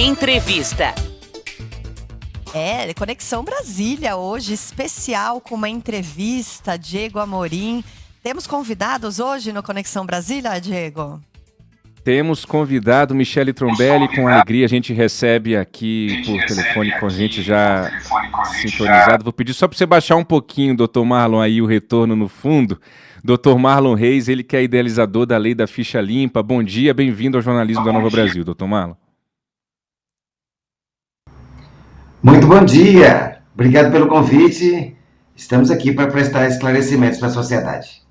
Entrevista. Conexão Brasília hoje, especial com uma entrevista, Diego Amorim. Temos convidados hoje no Conexão Brasília, Diego? Temos convidado Michele Trombelli, com alegria a gente recebe aqui por telefone com a gente já sintonizado. Vou pedir só para você baixar um pouquinho, doutor Marlon, aí o retorno no fundo. Doutor Marlon Reis, ele que é idealizador da Lei da Ficha Limpa. Bom dia, bem-vindo ao jornalismo da Nova Brasil, doutor Marlon. Muito bom dia, obrigado pelo convite. Estamos aqui para prestar esclarecimentos para a sociedade.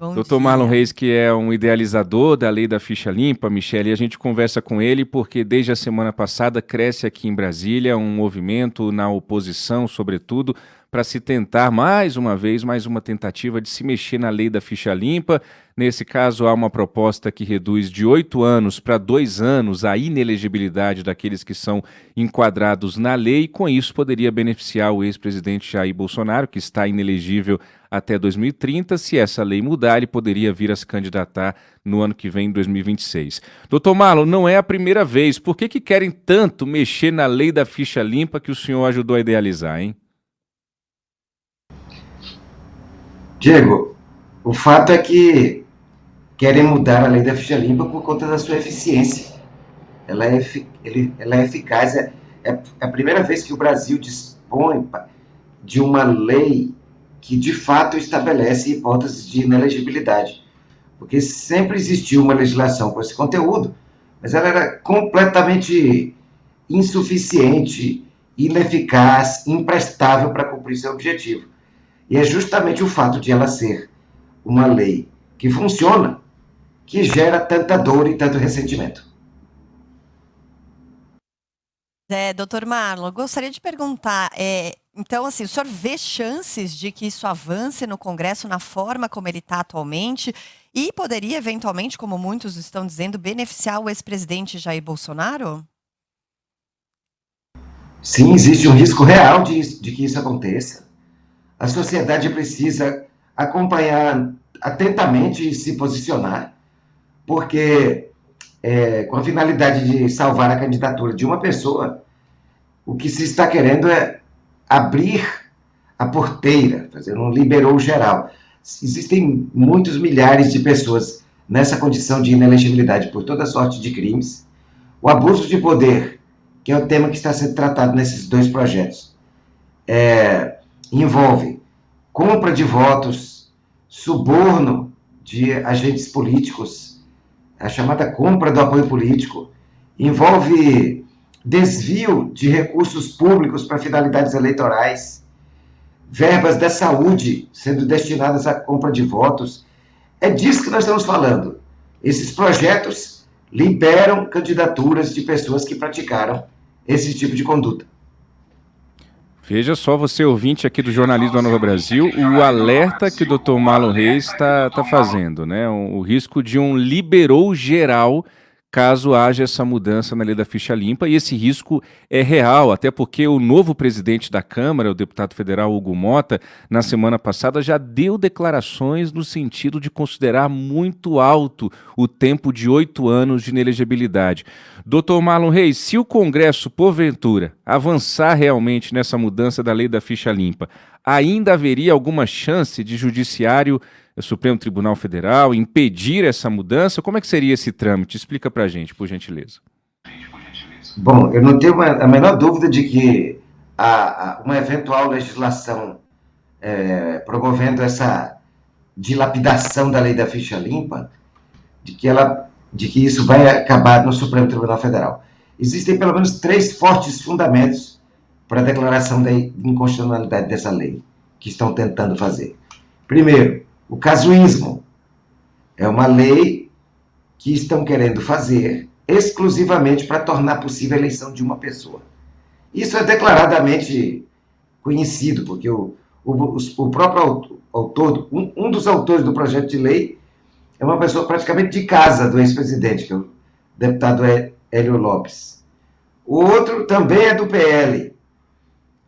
Doutor Marlon Reis, que é um idealizador da Lei da Ficha Limpa, Michele, e a gente conversa com ele porque desde a semana passada cresce aqui em Brasília um movimento na oposição, sobretudo, para se tentar mais uma vez, mais uma tentativa de se mexer na Lei da Ficha Limpa. Nesse caso, há uma proposta que reduz de 8 anos para 2 anos a inelegibilidade daqueles que são enquadrados na lei, e com isso poderia beneficiar o ex-presidente Jair Bolsonaro, que está inelegível até 2030. Se essa lei mudar, ele poderia vir a se candidatar no ano que vem, em 2026. Doutor Marlon, não é a primeira vez. Por que querem tanto mexer na Lei da Ficha Limpa que o senhor ajudou a idealizar, hein? Diego, o fato é que querem mudar a Lei da Ficha Limpa por conta da sua eficiência. Ela é eficaz. É a primeira vez que o Brasil dispõe de uma lei que, de fato, estabelece hipóteses de inelegibilidade. Porque sempre existiu uma legislação com esse conteúdo, mas ela era completamente insuficiente, ineficaz, imprestável para cumprir seu objetivo. E é justamente o fato de ela ser uma lei que funciona que gera tanta dor e tanto ressentimento. Doutor Marlon, gostaria de perguntar, então, assim, o senhor vê chances de que isso avance no Congresso na forma como ele está atualmente e poderia, eventualmente, como muitos estão dizendo, beneficiar o ex-presidente Jair Bolsonaro? Sim, existe um risco real de que isso aconteça. A sociedade precisa acompanhar atentamente e se posicionar, porque com a finalidade de salvar a candidatura de uma pessoa, o que se está querendo é abrir a porteira, fazer um liberou geral. Existem muitos milhares de pessoas nessa condição de inelegibilidade por toda sorte de crimes. O abuso de poder, que é o tema que está sendo tratado nesses dois projetos, envolve compra de votos, suborno de agentes políticos, a chamada compra do apoio político, envolve desvio de recursos públicos para finalidades eleitorais, verbas da saúde sendo destinadas à compra de votos. É disso que nós estamos falando. Esses projetos liberam candidaturas de pessoas que praticaram esse tipo de conduta. Veja só, você ouvinte aqui do Jornalismo da Nova Brasil, o alerta que o doutor Marlon Reis está fazendo, né? O risco de um liberou geral caso haja essa mudança na Lei da Ficha Limpa, e esse risco é real, até porque o novo presidente da Câmara, o deputado federal Hugo Mota, na semana passada já deu declarações no sentido de considerar muito alto o tempo de 8 anos de inelegibilidade. Doutor Marlon Reis, se o Congresso, porventura, avançar realmente nessa mudança da Lei da Ficha Limpa, ainda haveria alguma chance de Judiciário, Supremo Tribunal Federal, impedir essa mudança? Como é que seria esse trâmite? Explica pra gente, por gentileza. Bom, eu não tenho a menor dúvida de que uma eventual legislação promovendo essa dilapidação da Lei da Ficha Limpa, de que isso vai acabar no Supremo Tribunal Federal. Existem pelo menos 3 fortes fundamentos para a declaração da inconstitucionalidade dessa lei, que estão tentando fazer. Primeiro, o casuísmo. É uma lei que estão querendo fazer exclusivamente para tornar possível a eleição de uma pessoa. Isso é declaradamente conhecido, porque o próprio autor, um dos autores do projeto de lei, é uma pessoa praticamente de casa do ex-presidente, que é o deputado Hélio Lopes. O outro também é do PL.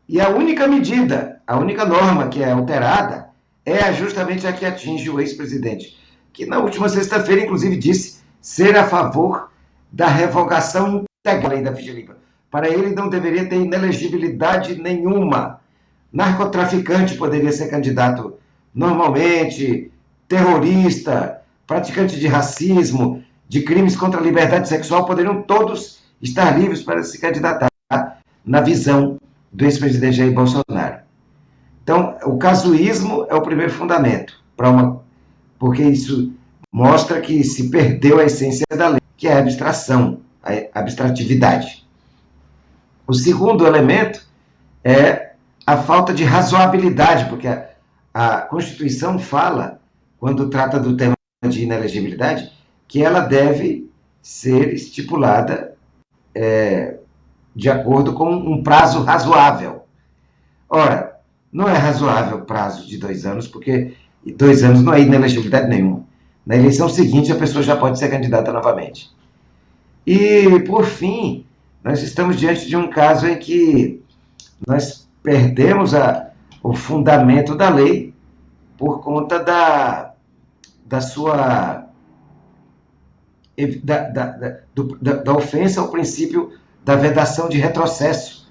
E a única medida, a única norma que é alterada é justamente a que atinge o ex-presidente, que na última sexta-feira, inclusive, disse ser a favor da revogação segue a lei da ficha limpa. Para ele não deveria ter inelegibilidade nenhuma. Narcotraficante poderia ser candidato normalmente, terrorista, praticante de racismo, de crimes contra a liberdade sexual, poderiam todos estar livres para se candidatar na visão do ex-presidente Jair Bolsonaro. Então, o casuísmo é o primeiro fundamento, porque isso mostra que se perdeu a essência da lei, que é a abstração, a abstratividade. O segundo elemento é a falta de razoabilidade, porque a Constituição fala, quando trata do tema de inelegibilidade, que ela deve ser estipulada de acordo com um prazo razoável. Ora, não é razoável o prazo de 2 anos, porque 2 anos não é inelegibilidade nenhuma. Na eleição seguinte, a pessoa já pode ser candidata novamente. E, por fim, nós estamos diante de um caso em que nós perdemos o fundamento da lei por conta da sua da ofensa ao princípio da vedação de retrocesso,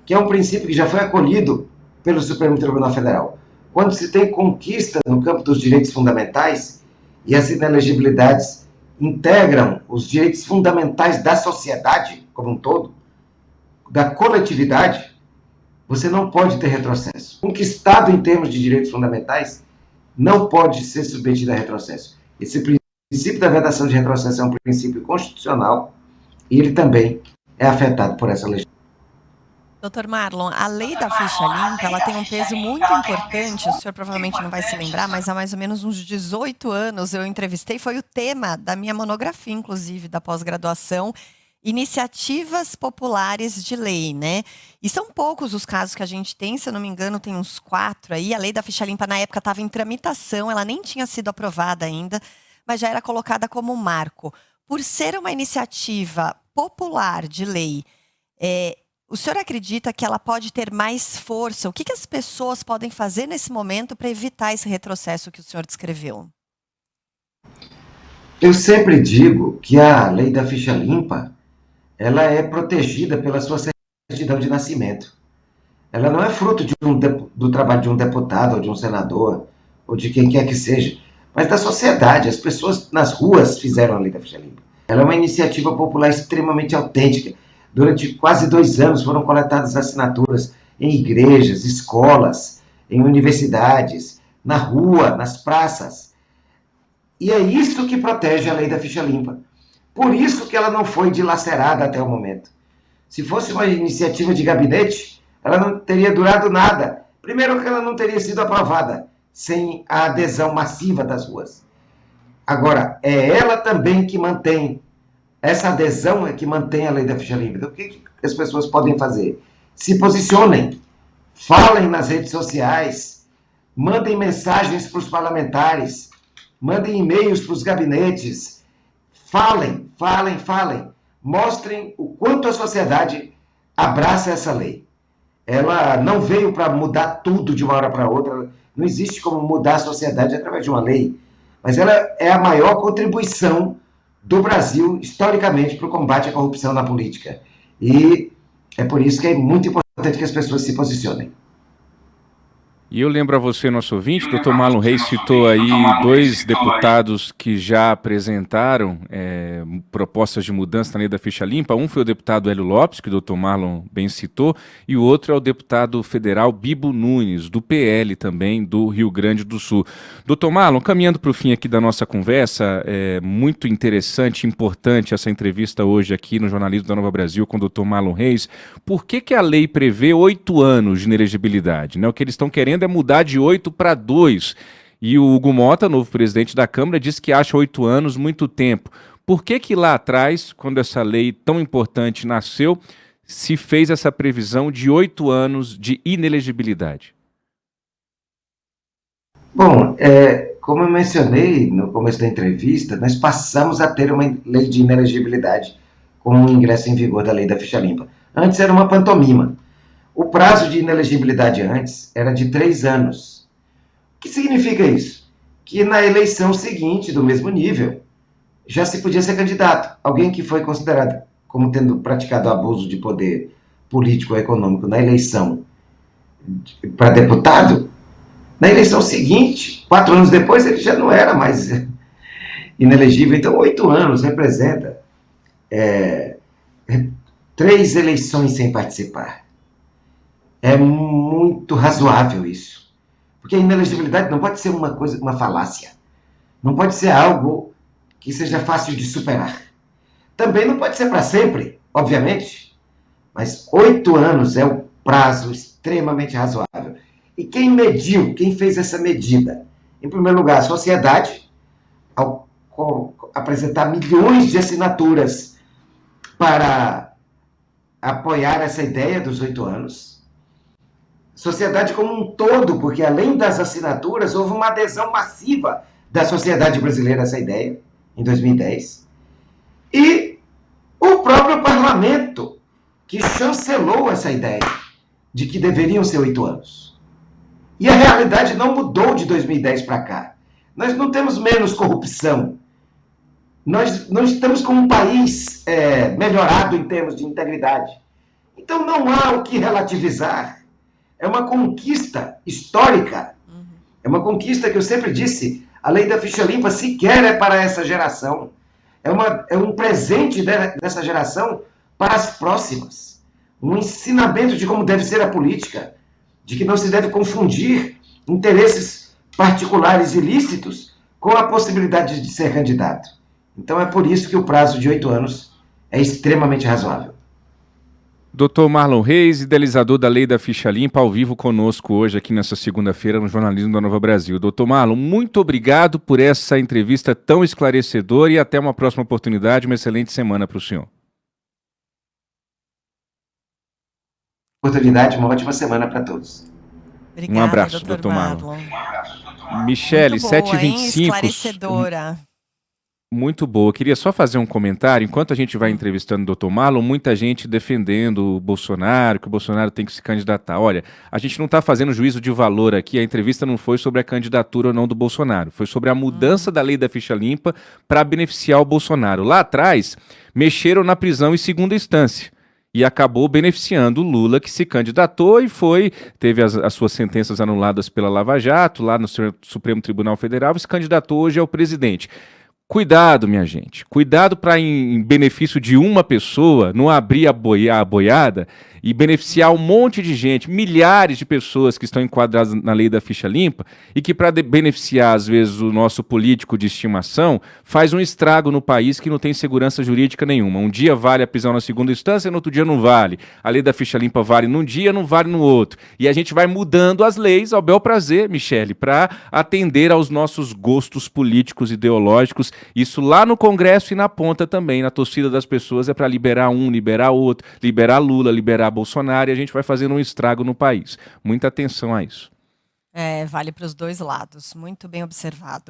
que é um princípio que já foi acolhido pelo Supremo Tribunal Federal. Quando se tem conquista no campo dos direitos fundamentais e as inelegibilidades integram os direitos fundamentais da sociedade como um todo, da coletividade, você não pode ter retrocesso. Conquistado em termos de direitos fundamentais não pode ser submetido a retrocesso. Esse princípio da vedação de retrocesso é um princípio constitucional e ele também é afetado por essa legislação. Doutor Marlon, a lei da ficha limpa, ela tem um peso muito importante, o senhor provavelmente não vai se lembrar, mas há mais ou menos uns 18 anos eu entrevistei, foi o tema da minha monografia, inclusive, da pós-graduação, iniciativas populares de lei, né? E são poucos os casos que a gente tem, se eu não me engano, tem uns 4 aí. A lei da ficha limpa, na época, estava em tramitação, ela nem tinha sido aprovada ainda, mas já era colocada como marco. Por ser uma iniciativa popular de lei, o senhor acredita que ela pode ter mais força? O que as pessoas podem fazer nesse momento para evitar esse retrocesso que o senhor descreveu? Eu sempre digo que a lei da ficha limpa, ela é protegida pela sua certidão de nascimento. Ela não é fruto do trabalho de um deputado, ou de um senador, ou de quem quer que seja, mas da sociedade. As pessoas nas ruas fizeram a lei da ficha limpa. Ela é uma iniciativa popular extremamente autêntica. Durante quase 2 anos foram coletadas assinaturas em igrejas, escolas, em universidades, na rua, nas praças. E é isso que protege a lei da ficha limpa. Por isso que ela não foi dilacerada até o momento. Se fosse uma iniciativa de gabinete, ela não teria durado nada. Primeiro que ela não teria sido aprovada sem a adesão massiva das ruas. Agora, é ela também que mantém, essa adesão é que mantém a lei da ficha limpa. Então, o que as pessoas podem fazer? Se posicionem, falem nas redes sociais, mandem mensagens para os parlamentares, mandem e-mails para os gabinetes, falem. Mostrem o quanto a sociedade abraça essa lei. Ela não veio para mudar tudo de uma hora para outra, não existe como mudar a sociedade através de uma lei, mas ela é a maior contribuição do Brasil, historicamente, para o combate à corrupção na política. E é por isso que é muito importante que as pessoas se posicionem. E eu lembro a você, nosso ouvinte, o Dr. Marlon Reis citou aí 2 deputados que já apresentaram propostas de mudança na lei da ficha limpa. Um foi o deputado Hélio Lopes, que o Dr. Marlon bem citou, e o outro é o deputado federal Bibo Nunes, do PL também, do Rio Grande do Sul. Dr. Marlon, caminhando para o fim aqui da nossa conversa, é muito interessante e importante essa entrevista hoje aqui no Jornalismo da Nova Brasil com o Dr. Marlon Reis. Por que a lei prevê 8 anos de inelegibilidade? Né? O que eles estão querendo é mudar de 8 para 2. E o Hugo Mota, novo presidente da Câmara, disse que acha 8 anos muito tempo. Por que lá atrás, quando essa lei tão importante nasceu, se fez essa previsão de 8 anos de inelegibilidade? Bom, como eu mencionei no começo da entrevista, nós passamos a ter uma lei de inelegibilidade com o ingresso em vigor da lei da ficha limpa. Antes era uma pantomima. O prazo de inelegibilidade antes era de 3 anos. O que significa isso? Que na eleição seguinte, do mesmo nível, já se podia ser candidato. Alguém que foi considerado como tendo praticado abuso de poder político ou econômico na eleição para deputado, na eleição seguinte, 4 anos depois, ele já não era mais inelegível. Então, 8 anos representa 3 eleições sem participar. É muito razoável isso. Porque a inelegibilidade não pode ser uma falácia. Não pode ser algo que seja fácil de superar. Também não pode ser para sempre, obviamente. Mas 8 anos é um prazo extremamente razoável. E quem mediu, quem fez essa medida? Em primeiro lugar, a sociedade, ao apresentar milhões de assinaturas para apoiar essa ideia dos 8 anos. Sociedade como um todo, porque além das assinaturas, houve uma adesão massiva da sociedade brasileira a essa ideia, em 2010. E o próprio parlamento, que chancelou essa ideia de que deveriam ser 8 anos. E a realidade não mudou de 2010 para cá. Nós não temos menos corrupção. Nós não estamos com um país melhorado em termos de integridade. Então não há o que relativizar. É uma conquista histórica. É uma conquista que eu sempre disse, a lei da ficha limpa sequer é para essa geração. É um presente dessa geração para as próximas. Um ensinamento de como deve ser a política, de que não se deve confundir interesses particulares ilícitos com a possibilidade de ser candidato. Então é por isso que o prazo de 8 anos é extremamente razoável. Dr. Marlon Reis, idealizador da Lei da Ficha Limpa, ao vivo conosco hoje aqui nessa segunda-feira no Jornalismo da Nova Brasil. Dr. Marlon, muito obrigado por essa entrevista tão esclarecedora e até uma próxima oportunidade. Uma excelente semana para o senhor. Oportunidade, uma ótima semana para todos. Obrigada, Um abraço, Dr. Dr. Marlon. Muito Michele, boa, 7h25. esclarecedora. Muito boa. Queria só fazer um comentário. Enquanto a gente vai entrevistando o Dr. Marlon, muita gente defendendo o Bolsonaro, que o Bolsonaro tem que se candidatar. Olha, a gente não está fazendo juízo de valor aqui. A entrevista não foi sobre a candidatura ou não do Bolsonaro. Foi sobre a mudança da lei da ficha limpa para beneficiar o Bolsonaro. Lá atrás, mexeram na prisão em segunda instância. E acabou beneficiando o Lula, que se candidatou e teve as suas sentenças anuladas pela Lava Jato, lá no Supremo Tribunal Federal, e se candidatou hoje ao presidente. Cuidado, minha gente. Cuidado para, em benefício de uma pessoa, não abrir a boiada e beneficiar um monte de gente, milhares de pessoas que estão enquadradas na lei da ficha limpa e que, para beneficiar, às vezes, o nosso político de estimação, faz um estrago no país que não tem segurança jurídica nenhuma. Um dia vale a prisão na segunda instância, no outro dia não vale. A lei da ficha limpa vale num dia, não vale no outro. E a gente vai mudando as leis ao bel prazer, Michele, para atender aos nossos gostos políticos, ideológicos. Isso lá no Congresso e na ponta também, na torcida das pessoas, é para liberar um, liberar outro, liberar Lula, liberar Bolsonaro, e a gente vai fazendo um estrago no país. Muita atenção a isso. Vale para os dois lados. Muito bem observado.